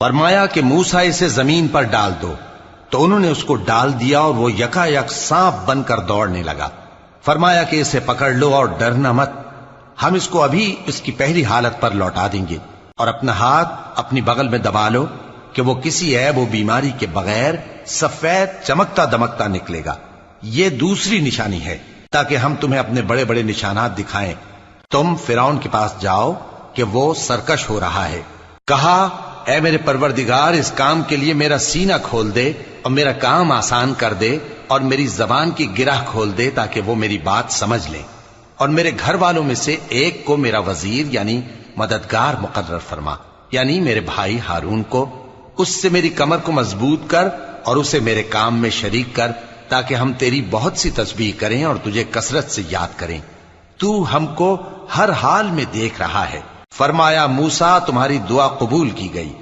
فرمایا کہ موسیٰ اسے زمین پر ڈال دو، تو انہوں نے اس کو ڈال دیا اور وہ یکا یک سانپ بن کر دوڑنے لگا۔ فرمایا کہ اسے پکڑ لو اور ڈرنا مت، ہم اس کو ابھی اس کی پہلی حالت پر لوٹا دیں گے، اور اپنا ہاتھ اپنی بغل میں دبا لو کہ وہ کسی عیب و بیماری کے بغیر سفید چمکتا دمکتا نکلے گا۔ یہ دوسری نشانی ہے تاکہ ہم تمہیں اپنے بڑے بڑے نشانات دکھائیں۔ تم فرعون کے پاس جاؤ کہ وہ سرکش ہو رہا ہے۔ کہا اے میرے پروردگار، اس کام کے لیے میرا سینہ کھول دے اور میرا کام آسان کر دے، اور میری زبان کی گرہ کھول دے تاکہ وہ میری بات سمجھ لیں، اور میرے گھر والوں میں سے ایک کو میرا وزیر یعنی مددگار مقرر فرما، یعنی میرے بھائی ہارون کو۔ اس سے میری کمر کو مضبوط کر اور اسے میرے کام میں شریک کر، تاکہ ہم تیری بہت سی تسبیح کریں اور تجھے کثرت سے یاد کریں۔ تو ہم کو ہر حال میں دیکھ رہا ہے۔ فرمایا موسیٰ تمہاری دعا قبول کی گئی۔